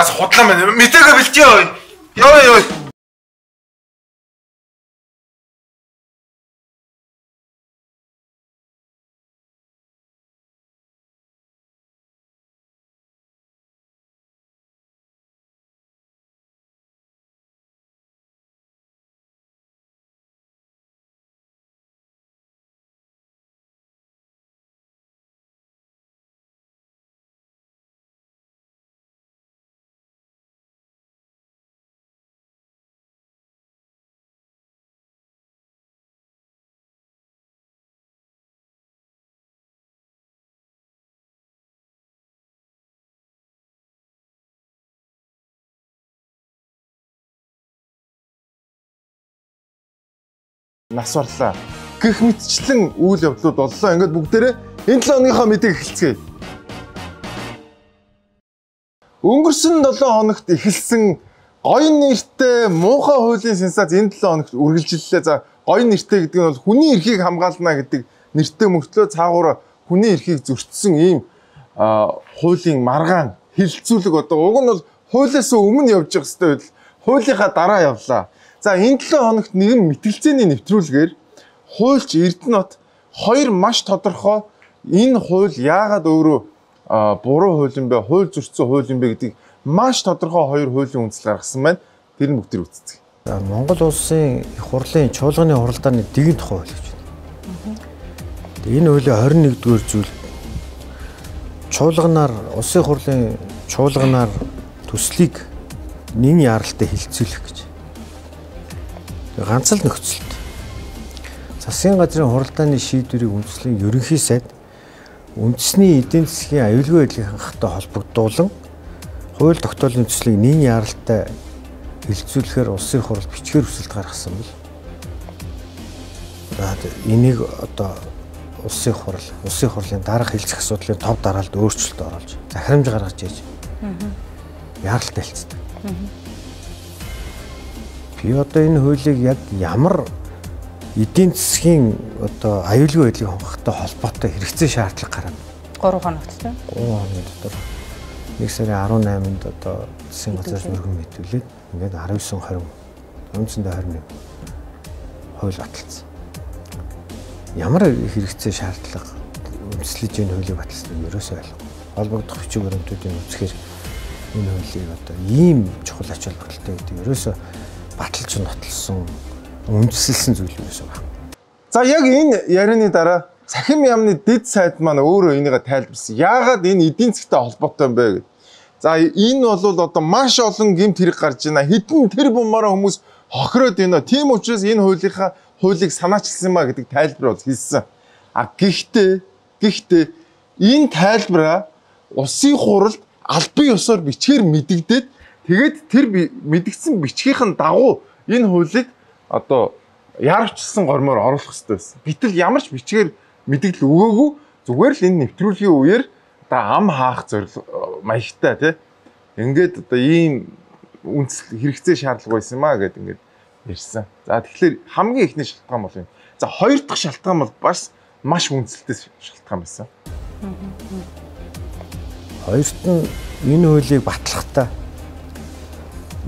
Бас худлаа мэн. Мэтэгээ бэлтээ. Ёо. Нас барлаа. Гэх мэтчлэн үйл явдлууд боллоо. Ингээд бүгдээрээ энэ 7 хоногийнхаа мэдээг эхэлцгээе. Өнгөрсөн 7 хоногт эхэлсэн гоё нэртэй муухай хуулийн сенсац энэ 7 хоногт үргэлжлэлээ. За гоё нэртэй гэдэг нь бол хүний эрхийг хамгаална гэдэг нэртэй мөртлөө цаагаараа хүний эрхийг зөрчсөн ийм хуулийн маргаан хилцүүлэг одоо уг нь бол хуулиас өмнө явж явах хэрэгтэй байл хуулийнхаа дараа явлаа. За энэ 7 хоногт нэгэн мэтгэлцээний нэвтрүүлгээр хуульч Эрдэнэт хоёр маш тодорхой энэ хууль яагаад өөрөө буруу хууль юм бэ, хууль зөрчсөн хууль юм бэ гэдэг маш тодорхой хоёр хуулийн үндсэл гаргасан байна. Тэр нь бүгдээр үзцгээе. За Монгол улсын их хурлын чуулганы хуралдааны дэгэн тухай хууль гэж байна. Энэ хуулийн 21-р зүйл чуулганаар улсын хурлын чуулганаар төслийг нэн яралтай хилцүүлэх гэж. Ганц л нөхцөлт. Засгийн газрын хуралдааны шийдвэрийг үндэслэн ерөнхий сайд үндэсний эдийн засгийн аюулгүй байдлын хангалттай холбогдуулан хууль тогтоолын төслийг нэн яралтай хилцүүлэхээр улсын хурал бичгээр хүсэлт гаргасан бол энийг одоо улсын хурлын дарга хэлцэх асуудлын тов дараалд өөрчлөлт оруулж захирамж гаргаж ээж яралтай хэлцдэг. Би одоо энэ хуулийг яг ямар эдийн засгийн одоо аюулгүй байдлыг хангахтай холбоотой хэрэгцээ шаардлага гараад 3 хоногт тийм 3 хоногийн дотор 1 сарын 18-нд одоо засгийн газраас мөргөн мэдүүлээд ингээд 19-20 үндсэндээ 21 хууль баталсан. Ямар хэрэгцээ шаардлага үндэслэж энэ хуулийг баталсныг ерөөсөө ойлгоо. Холбогдох хүчин баримтуудыг үзэхээр энэ хуулийг одоо ийм чухал ач холбогдолтой гэдэг ерөөсөө баталж нотолсон үндэслэлсэн зүйл юусэн байна. За яг энэ ярианы дараа цахим яамны дэд сайд маань өөрөө энийг тайлбарсан. Яагаад энэ эдийн засгтай холбоотой юм бэ гэдэг. За энэ бол одоо маш олон гэмт хэрэг гарч байна. Хэдэн тэр бумаараа хүмүүс хохироод байна. Тийм учраас энэ хуулийг санаачилсан маа гэдэг тайлбар бол хэлсэн. Гэхдээ энэ тайлбараа улсын хуралд албан ёсоор бичгээр мэдэгдээд тэгээд тэр мэдгдсэн бичгийн дагуу энэ хуулийг одоо яарвчилсан гормоор оруулах хэрэгтэй байсан. Гэтэл ямар ч бичгээр мэдэгдэл өгөөгүй зүгээр л энэ нэвтрүүлгийн үеэр одоо ам хаах зорилго маягтай тий. Ингээд одоо ийм үндэслэл хэрэгцээ шаардлага байсан маа гэдэг ингээд ярьсан. За тэгэхээр хамгийн ихний шалтгаан бол юм. За хоёр дахь шалтгаан бол бас маш үндэслэлтэй шалтгаан байсан. Хоёрт нь энэ хуулийг батлахдаа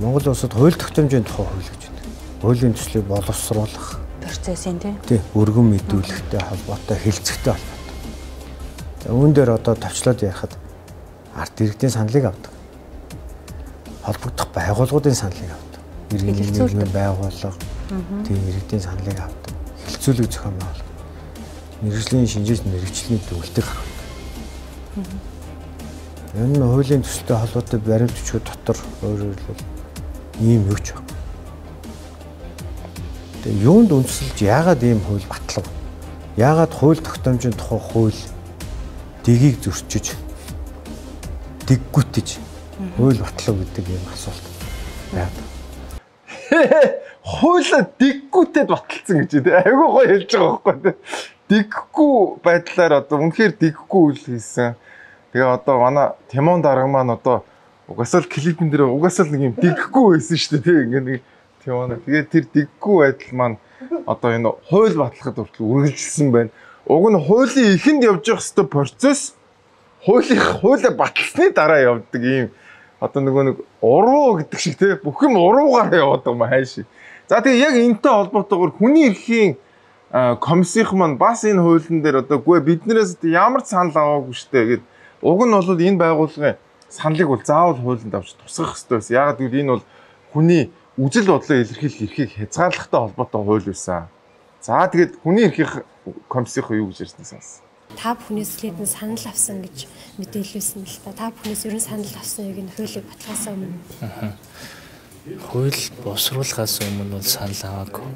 Монгол улсад хууль тогтоомжийн тухай хууль гэж байна. Хуулийн төслийг боловсруулах процессын тийм өргөн мэдүүлэхтэй холбоотой, хэлцэхтэй холбоотой. За үүн дээр одоо товчлоод ярихад ард иргэдийн саналыг авдаг. Холбогдох байгууллагуудын саналыг авдаг. Иргэний нийгмийн байгууллага тийм иргэдийн саналыг авдаг. Хэлцүүлэг зохион байгуулалт. Мэргэжлийн шинжээч мэргэжлийн төвлөлтийг гаргадаг. Энэ нь хуулийн төсөлтэй холбоотой баримт бичгүүд дотор өөрөөр хэлбэл ийм юу ч байна. Тэгээ юунд үндэслэж яагаад ийм хууль батлав? Яагаад хууль тогтоомжийн тухай хууль дэгийг зөрчиж дэггүтэж хууль батлав гэдэг ийм асуулт байна. Хууль дэггүтэд баталсан гэж тий. Айгүй гоё хэлж байгаа байхгүй тий. Дэггүй байдлаар одоо үнэхээр дэггүй үйл хийсэн. Тэгээ одоо манай Тимон дарга маань одоо угасаал клипэн дээр угасаал нэг юм дэггүй байсан шүү дээ тий. Ингээ нэг Тимон. Тэгээ тэр дэггүй байдал маань одоо энэ хууль батлахад хүртэл үргэлжилсэн байна. Уг нь хуулийн ихэнд явж явах хэвээр процесс хуулиа баталсны дараа явдаг ийм одоо нөгөө нэг уруу гэдэг шиг те бүх юм уруугаар яваад байгаа юм хайш. За тэгээ яг энэтэй холбоотойгоор хүний эрхийн комиссийнх маань бас энэ хуулийн дээр одоо үгүй биднээс ямар ч санал аваагүй штэ гэд уг нь бол энэ байгууллагын саналыг бол заавал хуулинд авч тусгах хэрэгтэй байсан. Яагаад гэвэл энэ бол хүний үжил бодлоо илэрхийлэх эрхийг хязгаарлахтай холбоотой хууль байсан. За тэгээд хүний эрхийн комиссийнх юу гэж ярьсан сонс. Та бүхнээс хэдэн санал авсан гэж мэдээлүүлсэн л та. Та бүхнээс ерөн санал авсан яг энэ хуулийг баталгаасаа өмнө. Хууль босруулахаас өмнө бол санал аваагүй.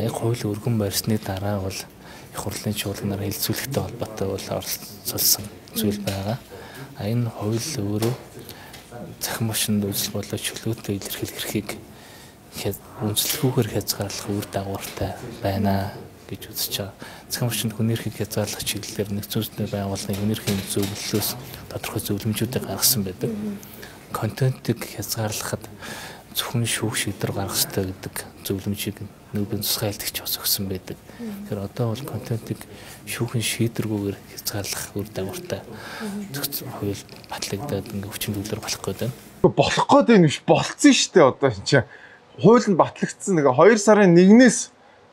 Яг хууль өргөн барьсны дараа бол их хурлын чуулганаар хэлцүүлэхтэй холбоотой бол оролцуулсан зүйл байгаа. Энэ хууль өөрөө захин машинд үзэл болоо чөлөөтэй илэрхийлэх эрхийг үнэлэхгүйгээр хязгаарлах үр дагавартай байна гэж үзэж байгаа. Захин машинд хүний эрхийг хязгаарлах чиглэлээр нэгдсэн үндэсний байгууллагын хүний эрхийн зөвлөлөөс тодорхой зөвлөмжүүдийг гаргасан байдаг. Контентыг хязгаарлахад зөвхөн шүүх шийдвэр гаргах ёстой гэдэг зөвлөмжийг нүүбэн тусгайлтгч бас өгсөн байдаг. Тэгэхээр одоо бол контентыг шүүхэн шийдвэргүйгээр хязгаарлах үр дагавартай хууль батлагдаад ингээ хүчин зүйлээр болох гэдэг. Болох гэдэг нь биш болцсон шүү дээ одоо чинь. Хууль нь батлагдсан нэг 2 сарын 1-ээс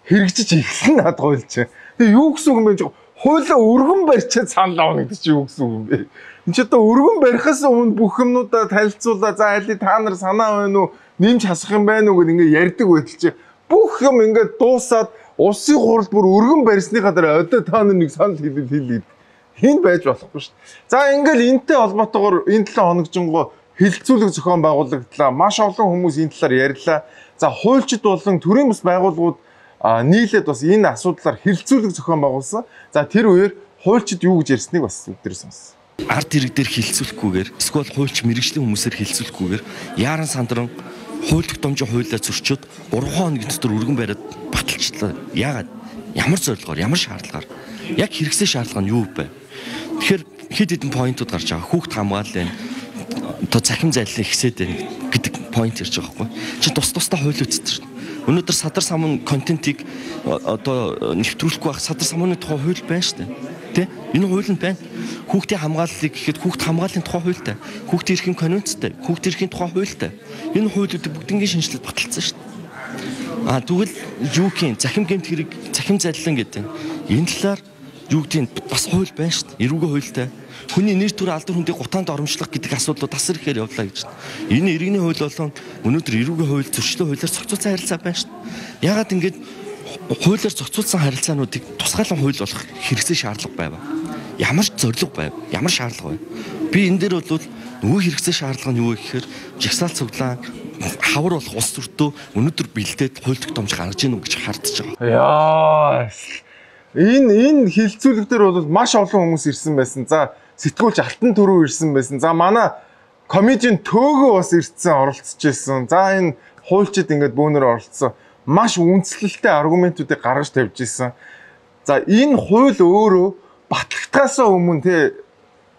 хэрэгжиж эхэлнэ над хууль чинь. Тэгээ юу гэсэн үг юм бэ? Хуулиа өргөн барьчаад санал авах гэдэг чинь юу гэсэн үг юм бэ? Энд чи одоо өргөн барихаас өмнө бүх юмнуудаа танилцуулаа. За аль та нар санаа байна уу? Нэмж хасах юм байна уу гэд ингээ ярьдаг байтал чи бүх юм ингээ дуусаад улсын хурлд бүр өргөн барьсныхаа дараа одоо та нар нэг санал хэлээд хин байж болохгүй шүү дээ. За ингээл энэтэй холбоотойгоор энэ 7 хоног жингоо хилцүүлэг зохион байгуулагдлаа. Маш олон хүмүүс энэ талаар ярьлаа. За хуульчид болон төрийн бас байгууллагууд нийлээд бас энэ асуудлаар хилцүүлэг зохион байгуулсан. За тэр үеэр хуульчид юу гэж ярьсныг бас өдрөөс сонс. Ард ирэг дээр хилцүүлэхгүйгээр эсвэл хуульч мэрэгжлийн хүмүүсээр хилцүүлэхгүйгээр яаран сандран хууль тогтоомжийн хуулиа зөрчиж 3 хоног дотор өргөн бариад баталчлаа. Яагаад? Ямар зорилгоор, ямар шаардлагаар? Яг хэрэгсээ шаардлага нь юу вэ? Тэгэхээр хэд хэдэн поинтууд гарч байгаа. Хүүхд хамгаалал одоо захим зайллыг ихсээд байна гэдэг поинт ирж байгаа байхгүй. Чи тусдаа хууль үүсэж байна. Өнөөдөр садар самун контентийг одоо нэвтрүүлэхгүй байх садар самууны тухай хууль байна шүү дээ. Тэ? Энэ хууль нь байна. Хүүхдийн хамгааллыг гэхэд хүүхд хамгааллын тухай хуультай, хүүхдийн эрхийн конвенцтэй, хүүхдийн эрхийн тухай хуультай. Энэ хуулиуд бүгднийг шинжилж баталсан шүү дээ. Тэгвэл юу гин захим гэмт хэрэг, захим зайллан гэдэг. Энэ талаар юу гэдэг бас хууль байна шүү дээ. Эрүүгийн хуультай. Хүний нэр төр алдар хүндийг гутаанд оромжлох гэдэг асуудлууд тасар ихээр явлаа гэж. Энэ иргэний хууль болон өнөөдөр эрүүгийн хууль зөрчлийн хуулиар зохицуулсан харилцаа байна шүү дээ. Яагаад ингэж хуулиар зохицуулсан харилцаануудыг тусгайлан хууль болох хэрэгцээ шаардлага байв. Ямар ч зорилго байв, ямар шаардлага байв. Би энэ дээр бол нөгөө хэрэгцээ шаардлага нь юу вэ гэхээр жагсаал цуглаан хавар болох улс төртөө өнөөдөр бэлдээд хууль тогтоомж гаргаж ийн гэж хардж байгаа. Яа. Энэ хилцүүлэг дээр бол маш олон хүмүүс ирсэн байсан. За сэтгүүлч Алтан Төрөө ирсэн байсан. За манай комедиан Төөгөө бас ирсэн оролцож ирсэн. За энэ хуульчид ингээд бөөнөр оролцсон. Маш үндэслэлтэй аргументуудыг гаргаж тавьж ирсэн. За энэ хууль өөрөө батлагдахаасаа өмнө те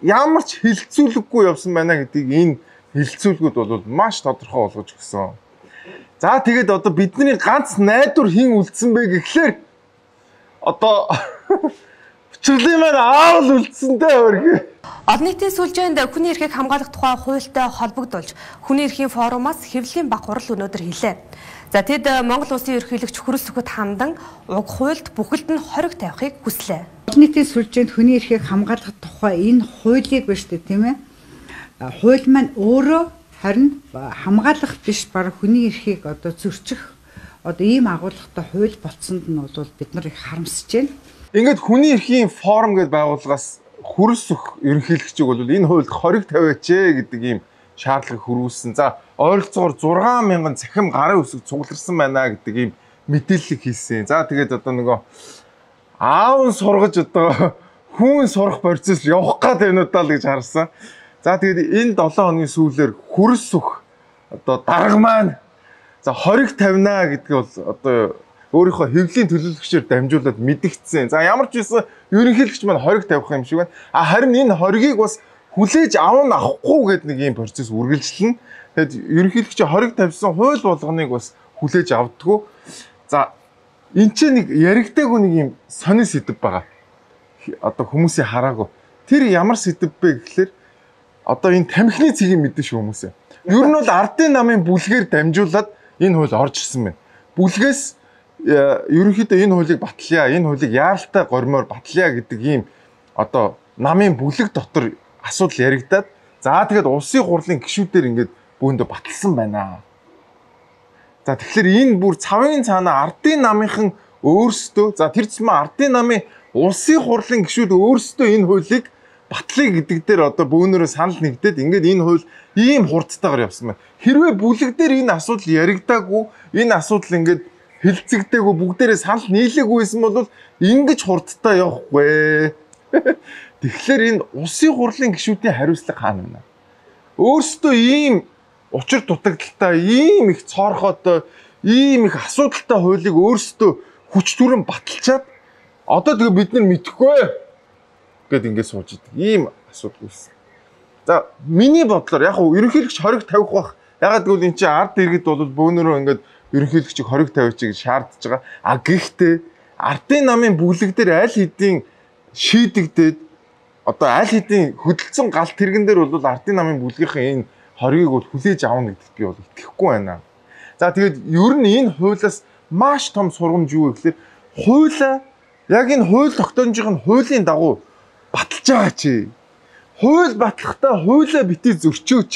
ямар ч хилцүүлэггүй явсан байна гэдгийг энэ хилцүүлгүүд бол маш тодорхой болгож өгсөн. За тэгээд одоо бидний ганц найдвар хин үлдсэн бэ гэхлээр одоо Өчрлийн маань аавал үлдсэнтэй хөргөө. Олон нийтийн сүлжээнд хүний эрхийг хамгаалах тухай хуультай холбогдуулж хүний эрхийн форумаас хэвлэлийн баг хурал өнөөдөр хэлээ. За тэд Монгол улсын ерөнхийлөгч Хүрэл Сүхэд хамдан уг хуульд бүхэлд нь хориг тавихыг хүслээ. Олон нийтийн сүлжээнд хүний эрхийг хамгаалах тухай энэ хуулийг биш үү тийм ээ? Хууль маань өөрөө харин хамгаалах биш баг хүний эрхийг одоо зөрчих одоо ийм агуулгатай хууль болцсонд нь бол бид нар их харамсаж байна. Ингээд хүний эрхийн форум гэдэг байгууллагаас Хүрэл Сүх ерөнхийлөгчийг бол энэ хуульд хориг тавиач гэдэг ийм шаардлагыг хүргүүлсэн. За ойролцоогоор 6,000 цахим гарын үсэг цугларсан байна гэдэг ийм мэдээлэл хийсэн. За тэгээд одоо нөгөө аав нь сургаж одоо хүн сурах процесс явах гад байна уу даа л гэж харсан. За тэгээд энэ 7 хоногийн сүүлээр Хүрэл Сүх одоо дарга маань за хориг тавина гэдгийг бол одоо өөрийнхөө хэвлэлийн төлөөлөгчөөр дамжуулаад мэдгдсэн. За ямар ч байсан ерөнхийлөгч маань хориг тавих юм шиг байна. Харин энэ хоригийг бас хүлээж авахгүй гэдэг нэг юм процесс үргэлжлэнэ. Тэгэд ерөнхийлөгч хориг тавьсан хууль болгоныг бас хүлээж авдаггүй. За энэ ч нэг яригдаагүй нэг юм сонир сэдв байгаа. Одоо хүмүүсийн хараагүй. Тэр ямар сэдв бэ гэхэлэр одоо энэ тамхины цэгийг мэдэн шүү хүмүүсээ. Ер нь бол ардын намын бүлгээр дамжуулаад энэ хууль орж ирсэн байна. Бүлгээс ерөнхийдөө энэ хуулийг батлая, энэ хуулийг яаралтай гормоор батлая гэдэг ийм одоо намын бүлэг дотор асуудал яригадаад за тэгээд улсын хурлын гишүүдээр ингээд бөөндө баталсан байна. За тэгэхээр энэ бүр цавын цаана ардын намынхан өөрсдөө за тэр цэсмээ ардын намын улсын хурлын гишүүд өөрсдөө энэ хуулийг батлая гэдэг дээр одоо бөөнөрөө санал нэгдээд ингээд энэ хууль ийм хурдтайгаар явсан байна. Хэрвээ бүлэг дээр энэ асуудал яригдаагүй, энэ асуудал ингээд хилцэгдээгүй бүгдээрээ санал нийлээгүйсэн бол ингэж хурдтай явахгүй. Тэгэхээр энэ улсын хурлын гишүүдийн хариуцлага хаана байна? Өөрсдөө ийм учир дутагдaltaй, ийм их цоорхоотой, ийм их асуудалтай хуулийг өөрсдөө хүч түрэн баталчаад одоо тэгээ бид нар мэдэхгүй гэд ингээд сууж идэг. Ийм асуудал үүссэн. За миний бодлоор яг хөө ерөнхийлөгч хориг тавих бах. Ягаад гэвэл эн чинь ард иргэд бол бөөнөрөө ингээд ерөнхийлөгчийг хориг тавьчих гэж шаардж байгаа. А гэхдээ ардын намын бүлэг дээр аль хэдийн шийдэгдээд одоо аль хэдийн хөдөлсөн галт тэргэн дээр бол ардын намын бүлгийнхээ энэ хоргийг бол хүлээж авна гэдэгт би бол итгэхгүй байна. За тэгээд ер нь энэ хуулиас маш том сургамж юу вэ гэхээр хуулиа яг энэ хууль тогтоомжийн хуулийн дагуу баталж байгаа чи. Хууль батлахдаа хуулиа битгий зөрчөөч.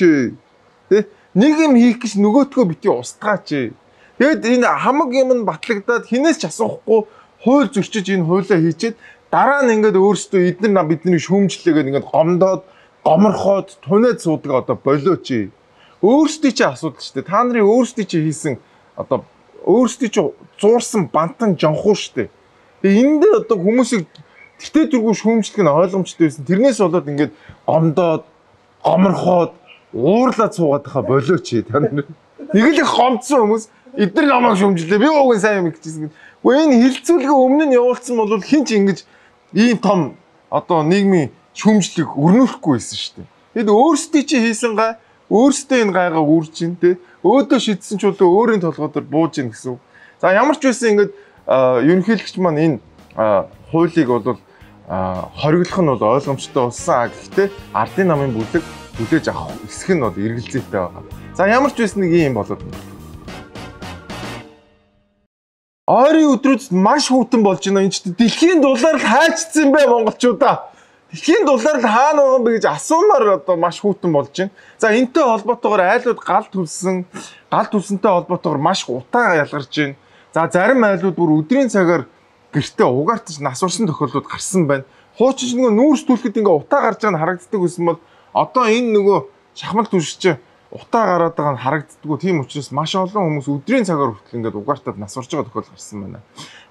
Тэ нэг юм хийх гэж нөгөөтгөө битгий устгаач. Тэгэд энэ хамаг юм нь батлагдаад хинээс ч асуухгүй хууль зөрчиж энэ хуулиа хийчихэд дараа нь ингээд өөрсдөө эдгээр бидний шүүмжлээгээд ингээд гомдоод гоморхоод тунаад суудаг одоо болооч. Өөрсдөө чи асуудал ч та нарын өөрсдөө чи хийсэн одоо өөрсдөө чи зуурсан бантан жонхуу штэ. Тэгээ энэ дээр одоо хүмүүсийг тэгтээ дөрвөө шүүмжлэх нь ойлгомжтой байсан. Тэрнээс болоод ингээд гомдоод гоморхоод уурлаад суугаад байгаа болооч та нар. Нэг л их гомдсон хүмүүс эдгээр намайг шүүмжлээ. Би уугийн сайн юм гэжсэн. Гэхдээ энэ хилцүүлгээ өмнө нь явуулсан бол хин ч ингэж ийм том одоо нийгмийн шүүмжлэх өрнөхгүй байсан шүү дээ. Тэгэд өөрсдөө чи хийсэн гай өөрсдөө энэ гайгаа үрж ин тэ өөдөө шийдсэн ч бол өөрийн толгойдор бууж ин гэсэн. За ямар ч байсан ингээд ерөнхийлөгч маань энэ хуулийг бол хориглох нь бол ойлгомжтой болсон. Гэхдээ ардын намын бүлэг хүлээж авах эсэх нь бол эргэлзээтэй байгаа. За ямар ч байсан нэг юм болоод байна. Ойрын өдрүүд маш хүйтэн болж байна. Энд чинь дэлхийн дулаар л хайчсан бай монголчуудаа. Дэлхийн дулаар л хаана байгаа юм бэ гэж асуумаар одоо маш хүйтэн болж байна. За энэтэй холбоотойгоор айлууд гал түлсэнтэй холбоотойгоор маш утаа ялгарч байна. За зарим айлууд бүр өдрийн цагаар гэртээ угаартаж насварсан тохиолдлууд гарсан байна. Хуучин нөгөө нүүрс түлхэд ингээ утаа гарч байгаа нь харагддаг байсан бол одоо энэ нөгөө шахмал түлшч утаа гараад байгаа нь харагддаггүй. Тийм учраас маш олон хүмүүс өдрийн цагаар хүртэл ингээ угаартаад насварж байгаа тохиолдол гарсан байна.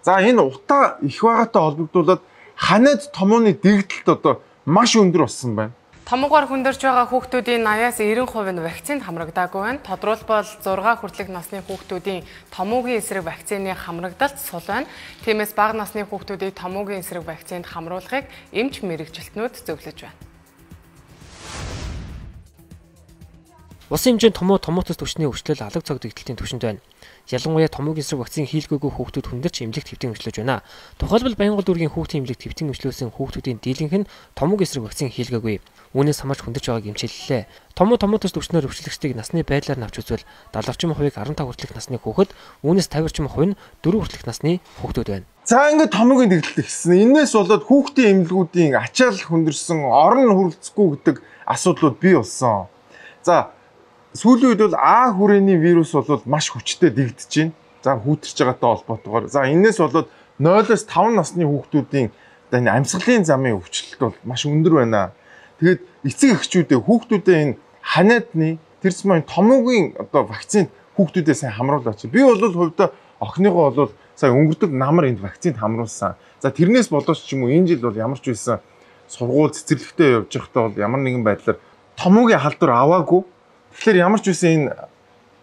За энэ утаа их байгаатай холбогдуулаад ханаад томооны дэгдэлт одоо маш өндөр болсон байна. Томгоор хүндэрж байгаа хүүхдүүдийн 80-аас 90% нь вакцинд хамрагдаагүй байна. Тодорхойлбол 6 хүртэлх насны хүүхдүүдийн томоогийн эсрэг вакцины хамрагдалт сул байна. Тиймээс бага насны хүүхдүүдийг томоогийн эсрэг вакцинд хамруулахыг эмч мэрэгжилтнүүд зөвлөж байна. Улсын хэмжээнд томоотос түвшний өвчлөл алга цог дэгдэлтийн түвшинд байна. Ялангуяа томоогийн эсрэг вакцин хийлгээгүй хүүхдүүд хүндэрч эмнэлэгт хэвтэн өмчлөж байна. Тухайлбал Баянгол дүүргийн хүүхдийн эмнэлэгт хэвтэн өмчлөөсөн хүүхдүүдийн дийлэнх нь томоогийн эсрэг вакцин хийлгээгүй. Үүнээс хамаарч хүндэрч байгааг эмчиллээ. Томоотос түвшнээр өвчлөгчдийг насны байдлаар навч үзвэл 70 орчим хувийг 15 хүртэлх насны хүүхэд, үүнээс 50 орчим хувь нь 4 хүртэлх насны хүүхдүүд байна. За ингээд томоогийн дэгдэлт ихсэн. Энээс болоод хүүхдийн эмнэлгүүдийн ачаал хүндэрсэн, орон хүрэлцэхгүй гэдэг асуудлууд бий болсон. За сүүлийн үед бол А хүрээний вирус бол маш хүчтэй дэгдэж байна. За хүүтэрч байгаатай холбоотойгоор. За энээс болоод 0-5 насны хүүхдүүдийн амьсгалын замын өвчлөлт бол маш өндөр байна. Тэгээд эцэг эхчүүдээ хүүхдүүдээ энэ ханиадны тэр зам томоогийн одоо вакцинд хүүхдүүдээ сайн хамруулаач. Би бол хувьдаа охиныгоо бол сая өнгөрдөг намар энд вакцинд хамруулсан. За тэрнээс болооч ч юм уу энэ жил бол ямар ч байсан сургууль цэцэрлэгтээ явж байхдаа бол ямар нэгэн байдлаар томоогийн халдвар аваагүй. Тэгэхээр ямар ч байсан энэ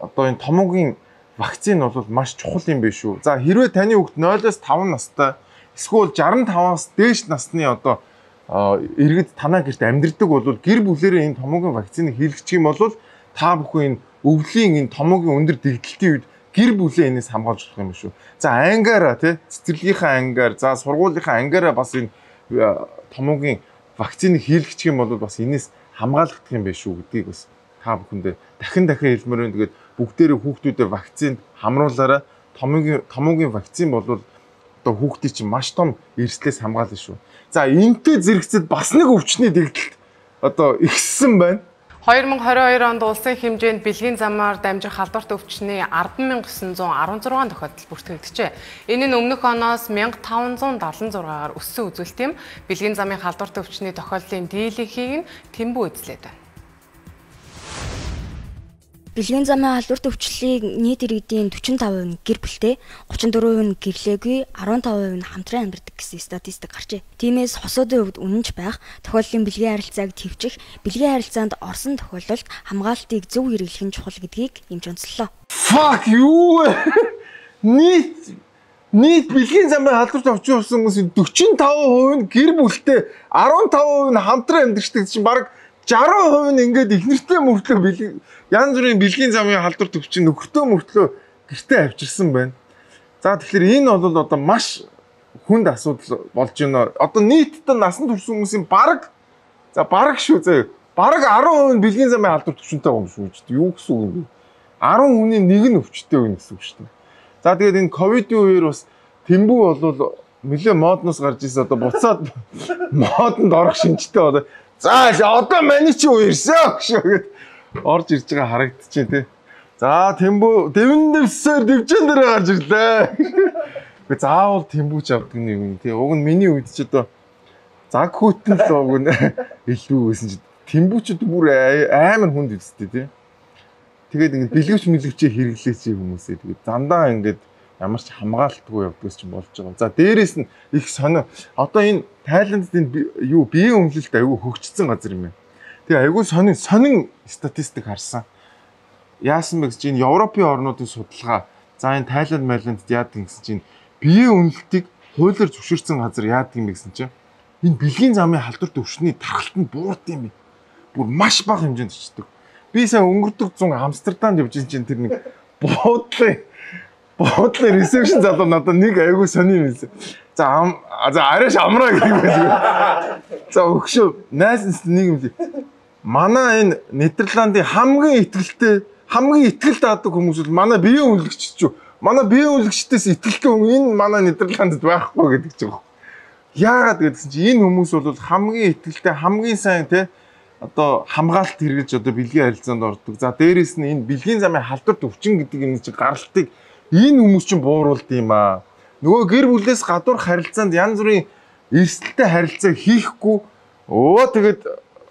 одоо энэ томоогийн вакцин бол маш чухал юм биш үү. За хэрвээ таны хүүхд 0-5 настай эсвэл 65-аас дээш насны одоо иргэд танаа гэрт амьдардаг бол гэр бүлэрээ энэ томоогийн вакциныг хийлгэх юм бол та бүхэн энэ өвлийн энэ томоогийн өндөр дэгдэлтийн үед гэр бүлээ энэс хамгаалж болох юм шүү. За ангаараа тий цэцэрлэгийнхаа ангаар, за сургуулийнхаа ангаараа бас энэ томоогийн вакциныг хийлгэх юм бол бас энэс хамгаалагдах юм биш үү гэдгийг бас та бүхэндээ дахин хэлмээр байна. Тэгээд бүгдээрээ хүүхдүүдэд вакцинд хамруулаарай. Томоогийн вакцин бол одоо хүүхдийн чинь маш том эрсдлээс хамгаална шүү. За энэтэй зэрэгцэд бас нэг өвчний дэгдэлт одоо ихссэн байна. 2022 онд улсын хэмжээнд бэлгийн замаар дамжих халдварт өвчний 10,916 тохиолдол бүртгэгджээ. Энэ нь өмнөх оноос 1576-аар өссөн үзүүлэлт юм. Бэлгийн замын халдварт өвчний тохиолдлын дийлэнхийг нь Тэмбүү эзлээд байна. Бэлгийн замын халдварт өвчлөлийн нийт иргэдийн 45% нь гэр бүлтэй, 34% нь гэрлээгүй, 15% нь хамтран амьдардаг гэсэн статистик гарчээ. Тиймээс хосоодын хувьд үнэнч байх, тохиолдлын бэлгийн харилцааг твжих, бэлгийн харилцаанд орсон тохиолдолд хамгаалтыг зөв хэрэглэх нь чухал гэдгийг эмч онцлоо. Fuck юу? Нийт бэлгийн замын халдварт өвчин болсон хүмүүсийн 45% нь гэр бүлтэй, 15% нь хамтран амьдардаг чинь бараг 60% нь ингээд ихнэртэй мөртлөө янз бүрийн бэлгийн замын халдварт өвчин нөхөртөө мөртлөө гэртээ авчирсан байна. За тэгэхээр энэ бол одоо маш хүнд асуудал болж байна. Одоо нийтдээ насанд хүрсэн хүмүүсийн бараг шүү заяа. Бараг 10% нь бэлгийн замын халдварт өвчнөд байгаа юм шүү дээ. Юу гэсэн үг юм бэ? 10 хүний нэг нь өвчтэй байна гэсэн үг шүү дээ. За тэгээд энэ ковидын үеэр бас Тэмбүү бол нэлээ модноос гарч ирсэн одоо буцаад модонд орох шинжтэй болоо. За одоо маний чи үерсэн шүү гэд орж ирж байгаа харагдчихээн тий. За Тэмбүү дэвнэвсээр дивжэн дээр гарч ирлээ. Гэ заавал Тэмбүүч авдаг юм тий. Уг нь миний үед ч одоо заг хүүтэн л уг нь илүү байсан чи Тэмбүүчд бүр амар хүнд үстэй тий. Тэгээд ингээд бэлгэвчээ хэрэглээч хүмүүсээ тэгээд дандаа ингээд ямар ч хамгаалтгүй явдгаас ч болж байгаа. За дээрэс нь их сонио. Одоо энэ Тайландд энэ биеийн үнэлэлт аюу хөгжсөн газар юм байна. Тэгээ аюу сонин статистик харсан. Яасан бэ гэж энэ Европын орнуудын судалгаа. За энэ Тайланд, Малайзд яадаг гэсэн чинь биеийн үнэлтийг хуулиар зөвшөөрсөн газар яадаг юм бэ гэсэн чинь энэ бэлгийн замын халдварт өвчний тархалт нь буурд юм. Бүр маш бага хэмжээнд очдог. Би сайн өнгөрдөг 100 Амстердамд явж чинь тэр нэг буудлын ресепшн залуу надад нэг аюу сони юм. За арайш амраа гэдэг байна. За өгшөө найс нэг юм. Манай энэ Нидерландын хамгийн ихтгэлтэй дадаг хүмүүс бол манай биеийн үнэлэгч шүү. Манай биеийн үнэлэгчдээс ихтгэлтэй хүн энэ манай Нидерландд байхгүй гэдэг ч юм. Яагаад гэдгсэн чинь энэ хүмүүс бол хамгийн ихтгэлтэй хамгийн сайн те одоо хамгаалалт хэрэгж одоо бэлгийн харилцаанд ордог. За дээрэс нь энэ бэлгийн замын халдварт өвчин гэдэг юм чинь гаралтыг энэ хүмүүс чинь бууруулд юм аа. Нөгөө гэр бүлээс гадуур харилцаанд янз бүрийн эрсдэлтэй харилцаа хийхгүй тэгээд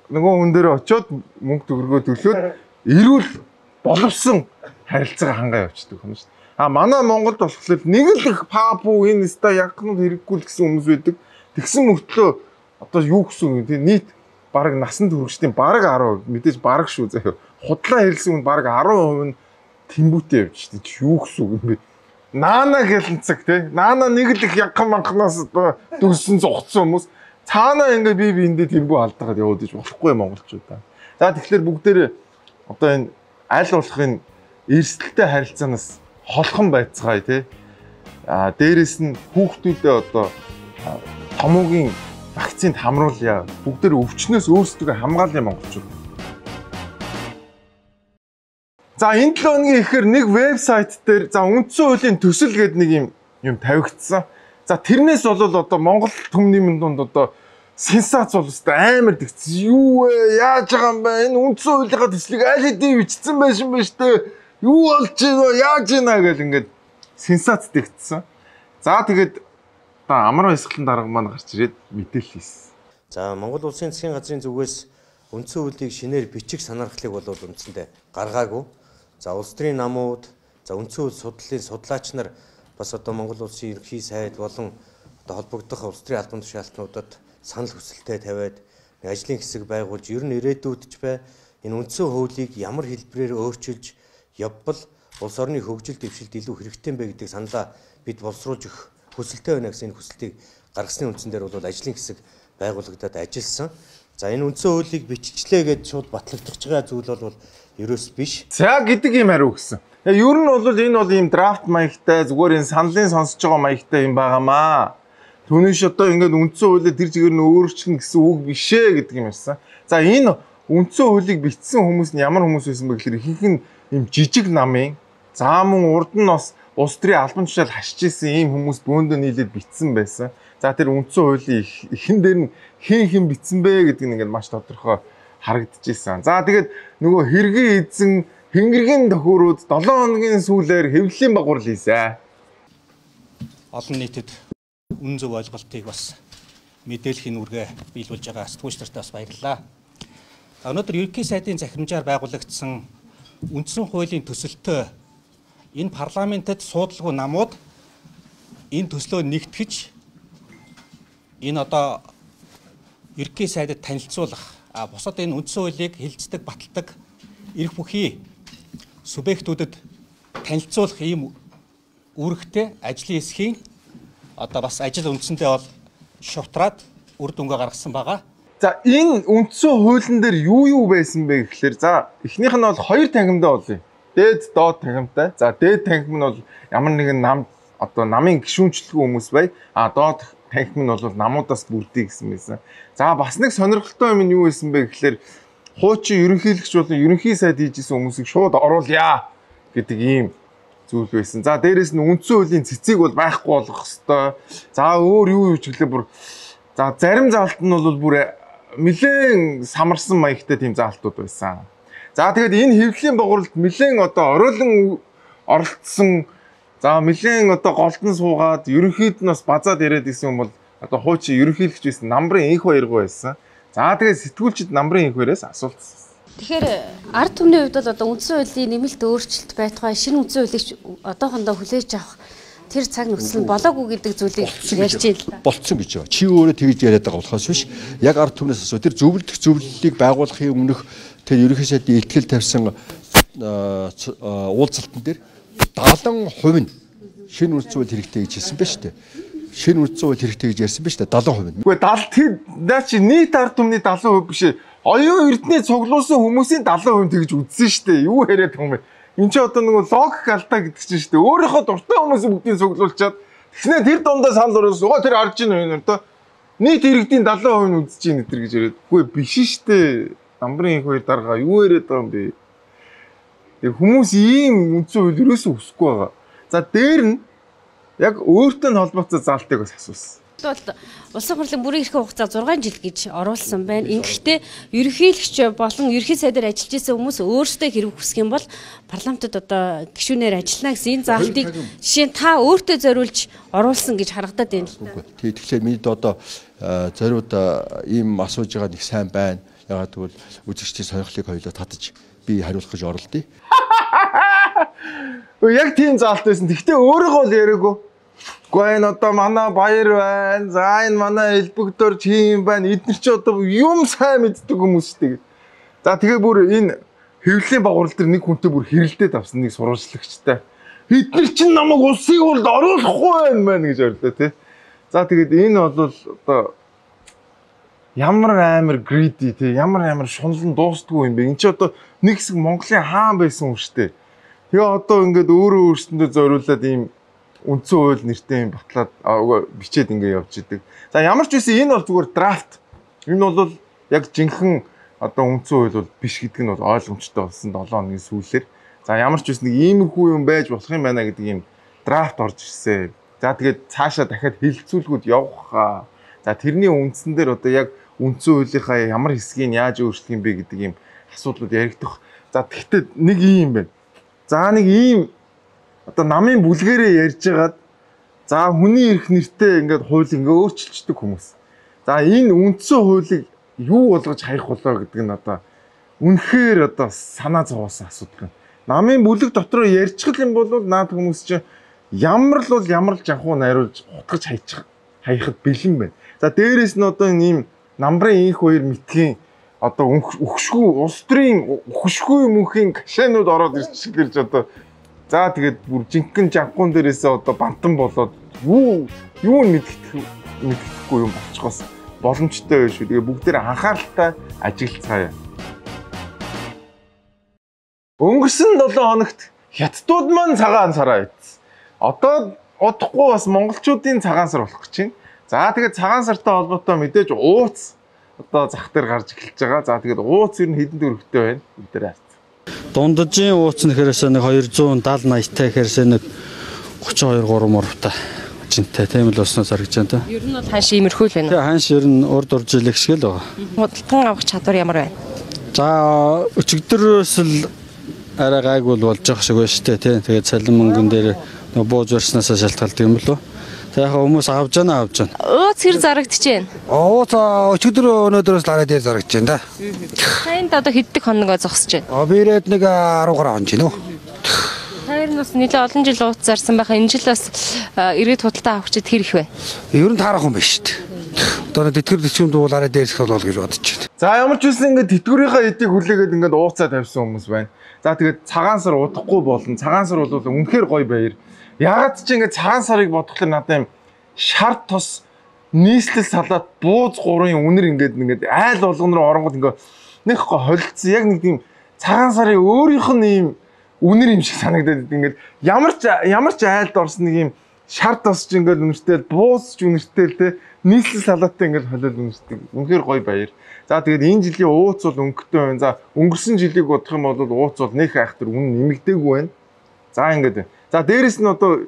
нөгөө хүн дээр очиод мөнгө төгрөгөө төлөөд эрүүл боловсон харилцаагаа хангаа явчихдаг хүн шүү дээ. Манай Монголд болохоор нэг л их папу энэ ста ягнууд хэрэггүй л гэсэн хүмүүс байдаг. Тэгсэн мөртлөө одоо юу гэсэн юм нийт бараг насанд хүрэгчдийн бараг 10% мэдээж бараг шүү заяа. Худлаа хэлсэн хүн бараг 10% нь Тэмбүүтэй явж штэ юу гэсэн үг юм бэ? Наана гэлэнцэг тий. Наана нэг л их ягхан манхнаас дүрсэн зогцсон хүмүүс. Цаанаа ингээ би эндээ Тэмбүү алдаад яваад иж болохгүй монголчуудаа. За тэгэхээр бүгдээрээ одоо энэ аль болохын эрсдэлтэй харилцаанаас холхон байцгаая тий. Дээрэс нь хүүхдүүдээ одоо томоогийн вакцинд хамруулъя. Бүгдээр өвчнөөс өөрсдөө хамгаалъя монголчууд. За энэ 7 өдрийн ихээр нэг вебсайт дээр за үндсэн хуулийн төсөл гэдэг нэг юм тавигдсан. За тэрнээс бол одоо Монгол түмний дунд одоо сенсац бол амар дэгцсэн. Юу вэ? Яаж байгаа юм бэ? Энэ үндсэн хуулийнхаа төслийг аль хэдийн бичсэн байсан ба штэ. Юу болж байна? Яаж байна гэл ингээд сенсац дэгцсэн. За тэгээд одоо амар баясгалан дарга маань гарч ирээд мэдээлэл хийсэн. За Монгол улсын засгийн газрын зүгээс үндсэн хуулийг шинээр бичих санаархлыг бол үндсэндээ гаргаагүй. За улс төрийн намууд, за үндсэн хууль судлалын судлаач нар бас одоо Монгол улсын ерөнхий сайд болон одоо холбогдох улс төрийн албан тушаалтнуудад санал хүсэлтээ тавиад ажлын хэсэг байгуулж ер нь ирээдүйд ч бай энэ үндсэн хуулийг ямар хэлбэрээр өөрчилж явбал улс орны хөгжил дэвшилд илүү хэрэгтэй юм бэ гэдэг саналаа бид боловсруулж өгөх хүсэлтэй байна гэсэн энэ хүсэлтийг гаргасны үндсэн дээр бол ажлын хэсэг байгуулагдаад ажилласан. За энэ үндсэн хуулийг биччихлээ гэж шууд батлагдах байгаа зүйл бол ерөөс биш. За гэдэг юм хариу өгсөн. Ер нь бол энэ бол ийм драфт маягтай зүгээр энэ саналын сонсож байгаа маягтай юм байгаамаа. Түүнийш одоо ингээд үндсэн хуулийг тэр чигээр нь өөрчлөн гэсэн үг бишээ гэдэг юм ярьсан. За энэ үндсэн хуулийг бичсэн хүмүүс нь ямар хүмүүс байсан бэ гэхээр ихэнх нь ийм жижиг намын за мөн урд нь бас улс төрийн албан тушаал хашиж исэн ийм хүмүүс бөөндөө нийлээд бичсэн байсан. За тэр үндсэн хуулийн ихэн дээр нь хэн бичсэн бэ гэдэг нь ингээд маш тодорхой харагдчихсан. За тэгээд нөгөө хэргийн эзэн Хэнгэргийн төхөөрүүд 7 хоногийн сүүлээр хэвлэлийн багварал хийсэн. Олон нийтэд үнэн зөв ойлголтыг бас мэдээлхийн үргээ биелүүлж байгаа сэтгүүлч нартаа бас баярлалаа. Өнөөдөр ерөнхий сайдын захирамжаар байгуулагдсан үндсэн хуулийн төсөлтөө энэ парламентэд суудлагүй намууд энэ төслөө нэгтгэж энэ одоо ерөнхий сайдад танилцуулах бусад энэ үндсэн хуулийг хилцдэг, баталдаг эрх бүхий субъектүүдэд танилцуулах ийм үүрэгтэй ажлын хэсгийн одоо бас ажил үндсэндээ бол шутраад үр дүнгээ гаргасан байгаа. За энэ үндсэн хуулийн дээр юу байсан бэ гэхээр за эхнийх нь бол 2 танхимтай болъё. Дээд доод танхимтай. За дээд танхим нь бол ямар нэгэн нам одоо намын гишүүнчлэгүй хүмүүс бай. Доод танхим нь бол намуудаас бүрдээ гэсэн байсан. За бас нэг сонирхолтой юм нь юу байсан бэ гэхээр хуучин ерөнхийлөгч болон ерөнхий сайд хийжсэн хүмүүсийг шууд оруулъя гэдэг ийм зүйл байсан. За дээрэс нь үндсэн хуулийн цэцэг бол байхгүй болох ёстой. За өөр юу ч гэлээ бүр за зарим заалт нь бол бүр нэлээд самарсан маягтай тийм заалтууд байсан. За тэгээд энэ хэвлэлийн багваралд нэлээд одоо оройлон оролцсон за нэлээд одоо голдон суугаад ерөнхийд нь бас базаад яриад исэн юм бол одоо хуучин ерөнхийлөгч байсан намрын инх баяргүй байсан. За тэгээд сэтгүүлчид намрын инх баяраас асуулт. Тэгэхээр ард түмний хувьд бол одоо үндсэн хуулийн нэмэлт өөрчлөлт байтугай шинэ үндсэн хуулийг одоохондоо хүлээж авах тэр цаг нөхцөл нь болоогүй гэдэг зүйлийг ярьж байна. Болцсон гэж байна. Чи өөрөө тэгж яриад байгаа болохоос биш. Яг ард түмнээс асуу. Тэр зөвлөлийг байгуулахын өмнөх тэр ерөнхий сайдын ихтгэл тавьсан уулзалтан дээр 70% нь шинэ үндсэн хууль хэрэгтэй гэж хэлсэн байна шүү дээ. Шинэ үндсэн хууль хэрэгтэй гэж ярьсан байна шүү дээ. 70%. Үгүй 70 наа чи нийт ард түмний 70% биш. Оюун эрдэнэ цуглуулсан хүмүүсийн 70% тэгж үзсэн шүү дээ. Юу яриад байгаа юм бэ? Энд чи одоо нөгөө логик алдаа гэдэг чинь шүү дээ. Өөрийнхөө дуртай хүмүүсийн бүгдийг цуглуулчаад тэгснэ тэр дундаа санал оруулсан. Тэр арж ийн энэ одоо нийт иргэдийн 70% нь үзэж ийн гэтэр гэж яриад. Үгүй биш шүү дээ. Намрын их хоёр дарга юу яриад байгаа юм бэ? Тэр хүмүүс ийм үндсэн хууль ерөөсөө өсөхгүй байгаа. За дээр нь яг өөртөө холбоотой заалтыг бас асуусан. Улсын хурлын бүрэн эрхээ хугацаа 6 жил гэж оруулсан байна. Ингэхдээ ерөнхийлөгч болон ерөнхий сайдаар ажиллаж исэн хүмүүс өөрсдөө хэрэг хүсэх юм бол парламентод одоо гишүүнээр ажиллана гэсэн энэ заалтыг жишээ нь та өөртөө зориулж оруулсан гэж харагдаад байна л да. Тэгэхээр минийд одоо зориуд ийм асууж байгаа нэг сайн байна. Ягаад гэвэл үзэгчдийн сонирхлыг хоёулаа татаж би хариулах гэж оролдъё. Яг тийм заалт байсан. Гэхдээ өөрөөгөө л яриаггүй. Гэхдээ энэ одоо манай баяр байна. За энэ манай элбэгдор чим байна. Эдгээр чи одоо юм сайн мэддэг хүмүүс шүү дээ. За тэгээ бүр энэ хэвлэлийн багварал дээр нэг хүнтэй бүр хэрэлдээд авсан нэг сурвалжлагчтай. Эдгээр чи намайг улсын хурлд оруулахгүй байна гэж орлоо тий. За тэгээд энэ бол одоо ямар амар greedy тий ямар шунлан дуустгүй юм бэ. Энд чи одоо нэг хэсэг Монголын хаан байсан юм шүү дээ. Тэгээ одоо ингээд өөрөө өөрсөндөө зориулаад ийм үндсэн хууль нэртэй юм батлаад бичээд ингээд явж идэг. За ямар ч үсэн энэ бол зүгээр драфт. Энэ бол яг жинхэнэ одоо үндсэн хууль бол биш гэдэг нь бол ойлгомжтой болсон 7 хоногийн сүүлээр. За ямар ч үсэн нэг иймэрхүү юм байж болох юм байна гэдэг ийм драфт орж ирсэн. За тэгээд цаашаа дахиад хэлэлцүүлгүүд явах. За тэрний үндсэн дээр одоо яг үндсэн хуулийнхаа ямар хэсгийг яаж өөрчлөх юм бэ гэдэг ийм асуудлууд яригдах. За тэгтээ нэг юм байна. За нэг ийм одоо намын бүлгэрээ ярьж хагаад за хүний эрх нэртэй ингээд хуулийг ингээд өөрчилчдөг хүмүүс. За энэ үндсэн хуулийг юу болгож хаях болоо гэдэг нь одоо үнэхээр одоо санаа зовоосон асуудал байна. Намын бүлэг дотроо ярьчих юм бол наад хүмүүс чинь ямар л жанхуу найруулж утгаж хаяхад бэлэн байна. За дээрээс нь одоо ийм намрын инх хоёр мэтгийн одоо өгшгүй улс төрийн өгшгүй мөнхийн кашанууд ороод ирчихлэрж одоо за тэгээд бүр жинхэнэ жанхуун дээрээсээ одоо бантан болоод юу мэддэхгүй юм болчихоос боломжтой байх шүү. Тэгээ бүгдээр анхааралтай ажиглацгаая. Өнгөрсөн 7 хоногт хятадууд маань цагаан сараа ийдсэн. Одоо удахгүй бас монголчуудын цагаан сар болох гэж байна. За тэгээд цагаан сартай холбоотой мэдээж ууц одоо зах дээр гарч эхэлж байгаа. За тэгээд ууц ер нь хэдэн төгрөгтэй байна? Бүгдээрээ харц. Дундажийн ууц нь хэрэгсээ нэг 270 80-тай хэрэгсээ нэг 32 3 мөрөвтэй жинтэй тийм л болсноос харагдаж байна та. Ер нь бол ханш иймэрхүү л байна. Тэгээ ханш ер нь урд уржилэх шиг л байгаа. Худалдан авах чадвар ямар байна? За өчигдөрөөс л арай гайгүй болж байгаа шиг байна шүү дээ тийм. Тэгээд цалин мөнгөн дээр нөгөө бууж барьснаас шалтгаалдаг юм болов. За яг хүмүүс авж байна. Ууц хэр зарагдчихээн? Ууц өчигдөр өнөөдрөөс лараа дээр зарагдаж байна да. Танд одоо хэддэг хоногоо зогсож байна? Би ирээд нэг 10 гаруй хонж байна уу. Хоёр нь бас нэлээд олон жил ууц зарсан байхаа энэ жил бас ирээд худалдаа авах чид хэр их вэ? Ер нь таарах юм байна шүү дээ. Одоо тэтгэр төчөм дуулаараа дээрсэх бол гэж бодож байна. За ямар ч үсэн ингээд тэтгэврийнхаа эдийг хүлээгээд ингээд ууцаа тавьсан хүмүүс байна. За тэгээд цагаан сар удахгүй болно. Цагаан сар бол үнэхээр гоё баяр. Ягаад ч ингээд цагаан сарыг бодглохлоор надад юм шар тос нийслэл салаад бууз 3-ын үнэр ингээд айл болгон руу оронгод ингээд нэг холилцсон яг нэг тийм цагаан сарын өөрийнх нь ийм үнэр юм шиг санагдаад ингээд ямар ч айлд орсон нэг юм шар тосч ингээд үнэртэй буузч үнэртэй те нийслэл салааттай ингээд холиод үнэртэй үнэхээр гоё баяр. За тэгээд энэ жилийн ууц бол өнгөтэй байна. За өнгөрсөн жилийг бодох юм бол ууц бол нэг айхтар үнэн нэмэгдээгүй байна. За ингээд. За дээрэс нь одоо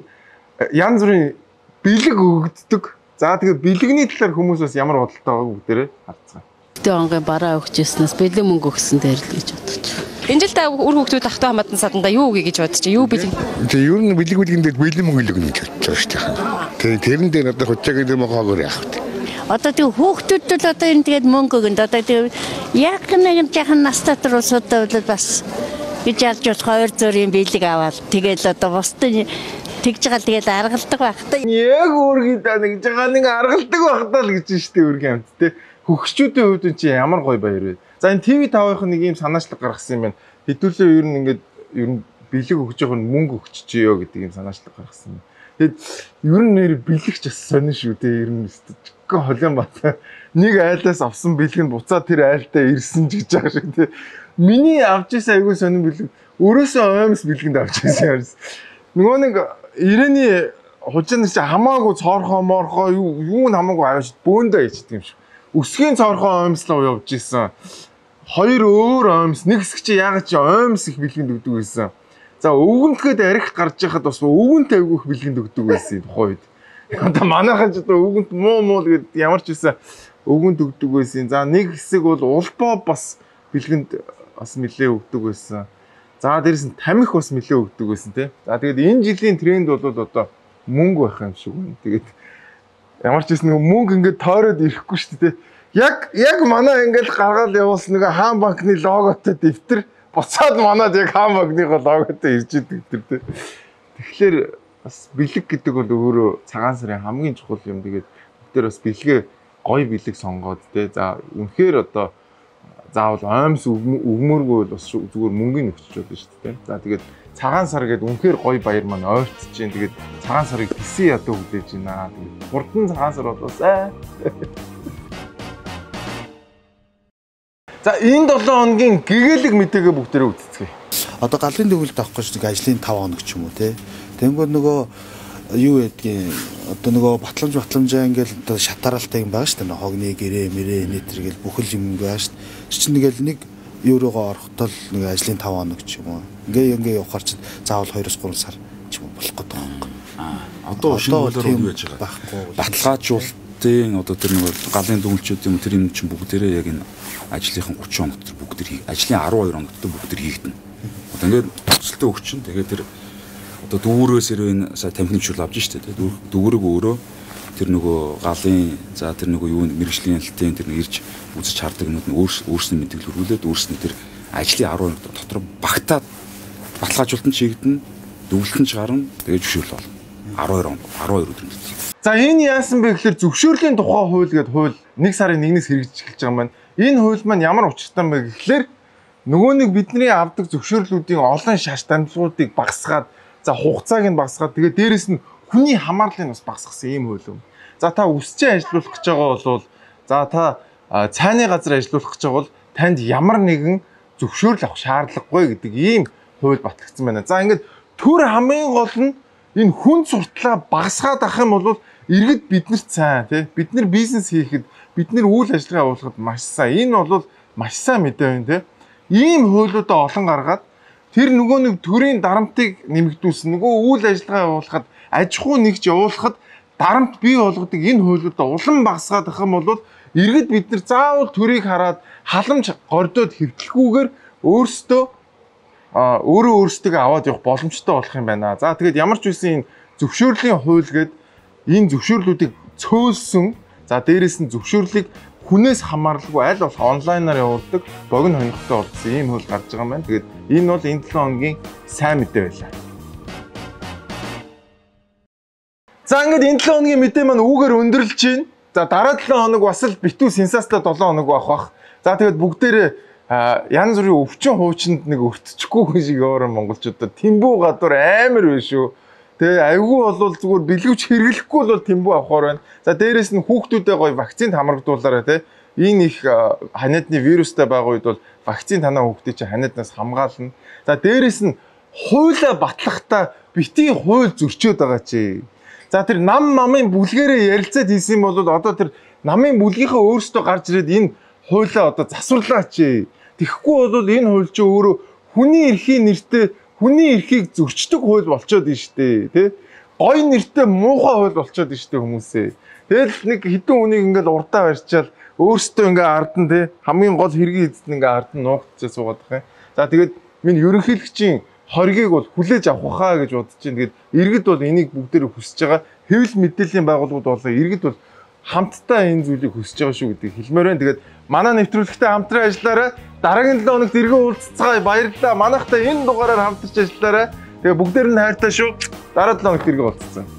янз бүрийн бэлэг өгөгддөг. За тэгээд бэлэгний талаар хүмүүс бас ямар бодолтой байгааг бүгдээрээ харцгаая. Тэ онгийн бараа өгчээснээс бэлэг мөнгө өгсөн дээр л гэж бодож байна. Энэ жил та үр хөвгүүд ахтай хамаатан саданда юу өгье гэж бодож байна? Юу бэлэг? Тэгээ ер нь бэлэг дээр бэлэг мөнгө өгнө гэж бодож байгаа шүү дээ. Тэгээ тэрэн дээр одоо хучаагийн дэм хаагөр яах вэ? Одоо тэг хүүхдүүд л одоо энэ тэгээд мөнгө өгнө. Одоо тэг яг нэг жахан настай төрөөсөд бол бас гэж ялж болох 200-ийн бэлэг аваад тэгэл одоо бусдын тэгж байгаа тэгэл аргалдаг байх та. Яг өөргий да нэг жагаа нэг аргалдаг байх таа л гэж шүү дээ өөргий амт те. Хөгшчүүдийн хувьд чи ямар гоё баяр вэ? За энэ TV5-ын нэг ийм санаачлаг гаргасан юм байна. Хэдүүлээ ер нь ингээд ер нь бэлэг өгч байгаа нь мөнгө өгччихё гэдэг ийм санаачлаг гаргасан юм. Тэгэд ер нь нэр бэлэгч бас сонин шүү дээ. Ер нь өстөжгөө холион бат. Нэг айлаас авсан бэлэг нь буцаад тэр айлтаа ирсэн гэж байгаа шиг тий. Миний авч ирсэн айгүй сонин бэлэг өрөөсөө оймс бэлгэнд авч ирсэн юм. Нөгөө нэг ирээний хужин чи хамаагүй цоорхоо моорхоо юу хамаагүй аваад бөөндөө ичдэг юм шиг. Өсгийн цоорхоо оймслоо явж исэн. Хоёр өөр оймс нэг хэсэг чи ягаад чи оймс их бэлгэнд өгдөг байсан. За өвгөнтгээд арих гарч яхад бас өвгөнт айгүйх бэлгэнд өгдөг байсан тухай үед. Одоо манайхан ч одоо өвгөнт муу гэд ямар ч байсан өвгөнт өгдөг байсан. За нэг хэсэг бол улбоо бас бэлгэнд бас нэлээ өгдөг байсан. За дээрэс нь тамхи бас нэлээ өгдөг байсан тий. За тэгээд энэ жилийн тренд бол одоо мөнгө байх юм шиг байна. Тэгээд ямар ч байсан нэг мөнгө ингээд тойроод ирэхгүй шүү дээ. Яг манай ингээд гаргаад явуулсан нэг хаан банкны логотой дэвтэр буцаад манад яг хаан банкны логотой ирж идэг тэр тий. Тэгэхээр бас бэлэг гэдэг бол өөрөө цагаан сарын хамгийн чухал юм. Тэгээд бүгдээр бас бэлгээ гоё бэлэг сонгоод тий. За үнэхээр одоо заавал оймс өгмөргүй бол бас зүгээр мөнгөний өгч болно шүү дээ. За тэгээд цагаан сар гэдэг үнэхээр гоё баяр маань ойртож чинь. Тэгээд цагаан сарыг гисэн ядуу хүлээж байна. Тэгээд хурдан цагаан сар болоосай. За энэ 7 хоногийн гэгээлэг мэдээгээ бүгдээрээ үзцгээе. Одоо галын төгөлд авахгүй ч нэг ажлын 5 хоног ч юм уу те. Тэнгүүд нөгөө юу гэдгийг одоо нөгөө батламжаа ингээл одоо шатараалтай юм байгаа шүү дээ. Хогны гэрээ мэрээ нэтэр гэл бүхэл юм байгаа шүү дээ. Чи нэгэл нэг еврогоо орохтол нэг ажлын 5 хоног ч юм уу. Ингээ явахаар чи заавал 2-3 сар ч юм уу болох гэдэг юм. Одоо шинэ хуулиар юу яаж байгаа байхгүй. Баталгаажуулалтын одоо тэр нэг галын дүнлчүүд юм тэр юм чинь бүгдээрээ яг энэ ажлынхын 30 хоног дотор бүгд ажлын 12 хоног дотор бүгд хийгдэнэ. Одоо ингээд төсөлтөө өгчин тэгээд тэр одоо дүүрээс ирвэн сая тамхины чул авж штэ тэгээд дүүрэг өөрөө тэр нөгөө галын за тэр нөгөө юу мэрэгжлийн ялтын тэр ирж үзэж хардаг юмуд нь өөрснөө мэдээлэл хөрвүүлээд өөрснөө тэр ажлын 12 хоног дотор багтаад баталгаажуулалтанд чигдэн дүгнэлтэн ч гарна тэгээд зөвшөөрөл болно 12 өдөр мэдээ. За энэ яасан бэ гэхээр зөвшөөрлийн тухай хууль гэдэг хууль 1 сарын 1-ээс хэрэгжиж эхэлж байгаа маань энэ хууль маань ямар учиртай юм бэ гэхээр нөгөө нэг бидний авдаг зөвшөөрлүүдийн олон шаш дамжуулалтыг багасгаад за хугацааг нь багасгаад тэгээд дээрэс нь хүний хамаарлыг бас багасгасан ийм хууль юм. За та үсчээ ажиллуулах гэж байгаа бол за та цайны газар ажиллуулах гэж байгаа бол танд ямар нэгэн зөвшөөрөл авах шаардлагагүй гэдэг ийм хууль батлагдсан байна. За ингээд төр хамгийн гол нь энэ хүн суртлаа багасгаад авах юм бол иргэд биднэрт сайн тий. Бид нар бизнес хийхэд, бид нар үйл ажиллагаа явуулахад маш сайн. Энэ бол маш сайн мэдээ байна тий. Ийм хуулиудаа олон гаргаад тэр нөгөө нэг төрийн дарамтыг нэмэгдүүлсэн, нөгөө үйл ажиллагаа явуулахад, аж ахуй нэгж явуулахад дарамт бий болгодог энэ хуулиудаа улам багасгаад авах юм бол иргэд бид нар заавал төрийг хараад халамж гордоод хэвтлэхгүйгээр өөрсдөө аваад явах боломжтой болох юм байна. За тэгээд ямар ч үсэн энэ зөвшөөрлийн хууль гээд энэ зөвшөөрлүүдийг цөөлсөн. За дээрэс нь зөвшөөрлийг хүнээс хамааралгүй аль болох онлайнаар явуулдаг богино хоногтой болсон ийм хууль гарч байгаа юм байна. Тэгээд энэ бол энэ 7 хоногийн сайн мэдээ байлаа. За ингээд энэ 7 хоногийн мэдээ маань үүгээр өндөрлж байна. За дараа 7 хоног бас л битүү сенсацтай 7 хоног байх. За тэгээд бүгдээрээ янз бүрийн өвчин хуучинд нэг өртчихгүй шиг яваараа монголчуудад тэмбүү гадуур амар байна шүү. Тэгээ айгүй бол зүгээр бэлгэвч хэрэглэхгүй бол тэмбүү авахаар байна. За дээрэс нь хүүхдүүдэд гоё вакцинд хамрагдуулаарай те. Энэ их ханиадны вирустай байгаа үед бол вакцин танаа хүүхдийг чинь ханиаднаас хамгаална. За дээрэс нь хуулаа батлахтаа битгий хууль зөрчөөд байгаа чи. За тэр намын бүлгэрээ ярилцаад хийсэн бол одоо тэр намын бүлгийнхаа өөрсдөө гарч ирээд энэ хуулаа одоо засварлаа чи. Тэгэхгүй бол энэ хууль чи өөрөө хүний эрхийн нэртэй хүний эрхийг зөрчдөг хууль болчоод байна штэ тий. Гой нэртэй муухай хууль болчоод байна штэ хүмүүсээ. Тэгэл нэг хідэн хүнийг ингээл урдаа барьчаал өөртөө ингээ ард нь тий хамгийн гол хэргийн эзэд ингээ ард нь нуугдчихээ суугаад байгаа юм. За тэгээд минь ерөнхийлөгчийн хоргийг бол хүлээж авах хаа гэж бодож байна. Тэгээд иргэд бол энийг бүгдээрээ хүсэж байгаа. Хэвлэл мэдээллийн байгууллагууд болоо иргэд бол хамтдаа энэ зүйлийг хүсэж байгаа шүү гэдгийг хэлмээр байна. Тэгээд манай нэвтрүүлэгтээ хамтран ажиллаарай. Дараагийн 7 хоногт иргэн уулзцгаая. Баярлалаа. Манайхтай энэ дугаараар хамтарч ажиллаарай. Тэгээ бүгдээр нь хайртай шүү. Дараа 7 хоногт иргэн уулзцгаая.